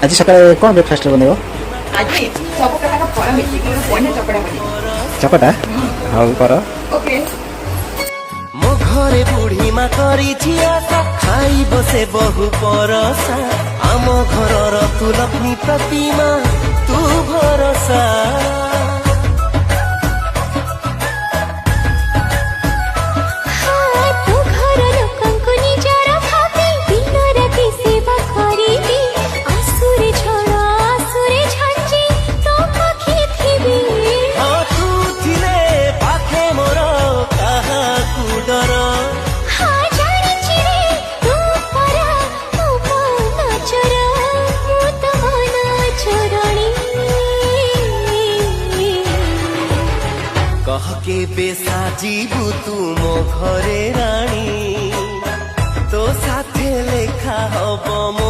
आज सकाळे कोण ब्रेकफास्ट बनेबो आज सब प्रकार फल मिली पनीर चपड़ा बनी चपटा हाउ कर ओके मो घरे बुढ़ी मा करी आशा खाई बसे बहु परसा आम घर तू लक्ष्मी प्रतिमा तू भरोसा कह के बेसा जीवु तू मो घरे रानी तो साथे लेखा हब मो